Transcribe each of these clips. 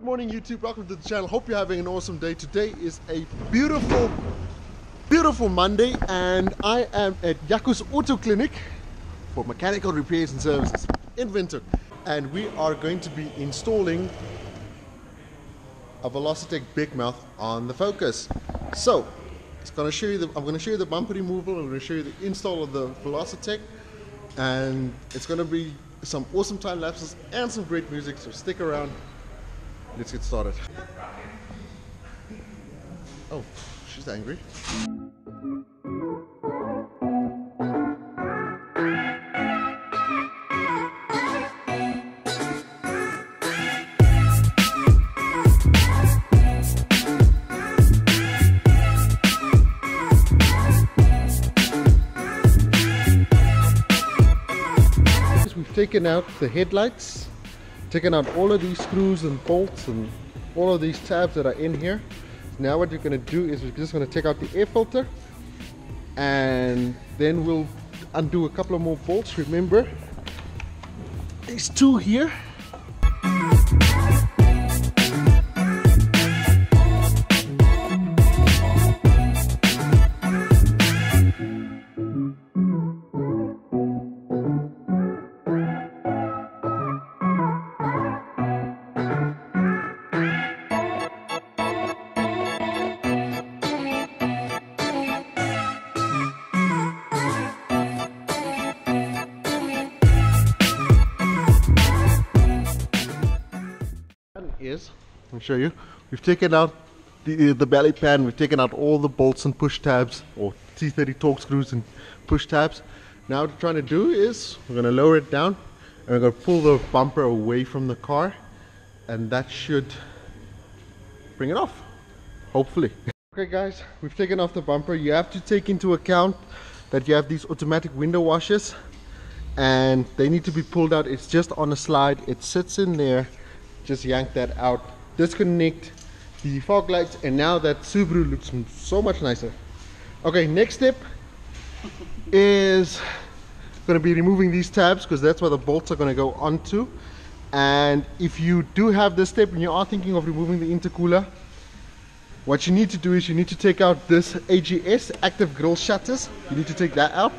Good morning YouTube, welcome to the channel. Hope you're having an awesome day. Today is a beautiful Monday and I am at Jaco's Auto Clinic for mechanical repairs and services in Windhoek, and we are going to be installing a Velossa Tech Big Mouth on the Focus. So I'm going to show you the bumper removal. I'm going to show you the install of the Velossa Tech, and it's going to be some awesome time lapses and some great music, so stick around. Let's get started. Oh, she's angry. We've taken out the headlights, taken out all of these screws and bolts and all of these tabs that are in here. Now what you're going to do is we're just going to take out the air filter, and then we'll undo a couple of more bolts. Remember, these two here. Let me show you. We've taken out the belly pan, we've taken out all the bolts and push tabs, or T30 torque screws and push tabs. Now what we're trying to do is we're going to lower it down and we're going to pull the bumper away from the car, and that should bring it off, hopefully. Okay guys, we've taken off the bumper. You have to take into account that you have these automatic window washers and they need to be pulled out. It's just on a slide, it sits in there. Just yank that out, disconnect the fog lights, and now that Subaru looks so much nicer. Okay, next step is going to be removing these tabs, because that's where the bolts are going to go onto. And if you do have this step and you are thinking of removing the intercooler, what you need to do is you need to take out this AGS, active grille shutters. You need to take that out,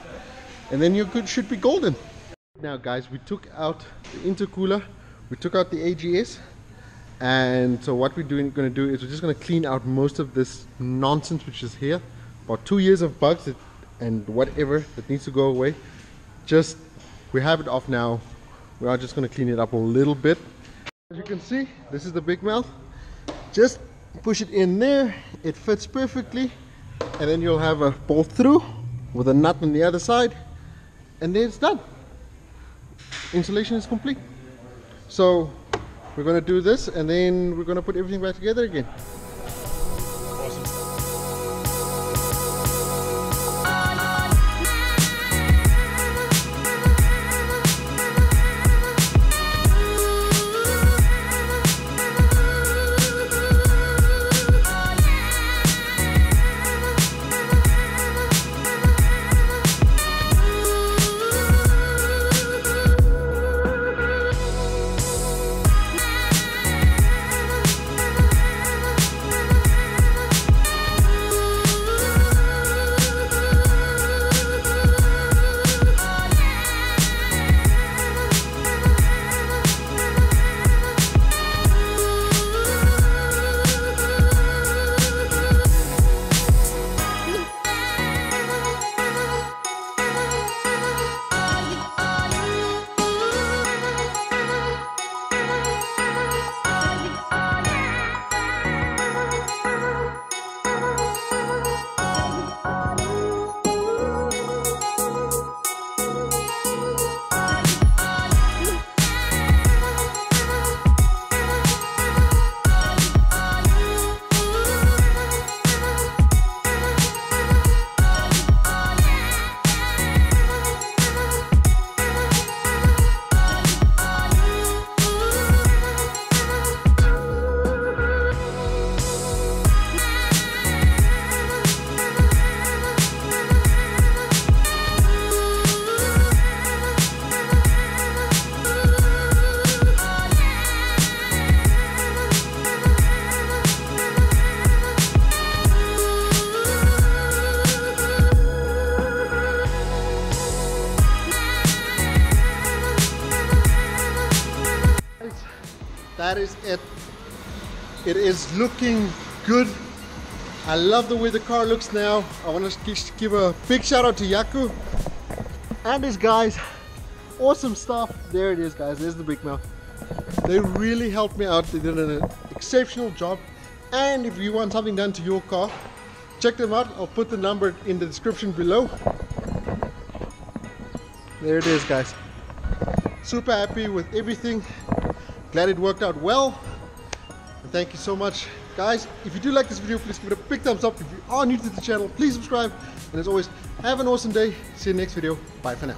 and then your good should be golden. Now guys, we took out the intercooler, we took out the AGS, and so what we're going to do is we're just going to clean out most of this nonsense which is here. About 2 years of bugs and whatever that needs to go away. Just, we have it off now. We are just going to clean it up a little bit. As you can see, this is the Big Mouth. Just push it in there, it fits perfectly, and then you'll have a bolt through with a nut on the other side, and then it's done. Installation is complete. So we're going to do this, and then we're going to put everything back together again. that is it. It is looking good. I love the way the car looks now. I want to give a big shout out to Jaco and his guys. Awesome stuff. There it is, guys. There's the Big Mouth. They really helped me out. They did an exceptional job. And if you want something done to your car, check them out. I'll put the number in the description below. There it is, guys. Super happy with everything. Glad it worked out well. And thank you so much, guys. If you do like this video, please give it a big thumbs up. If you are new to the channel, please subscribe. And as always, have an awesome day. See you next video. Bye for now.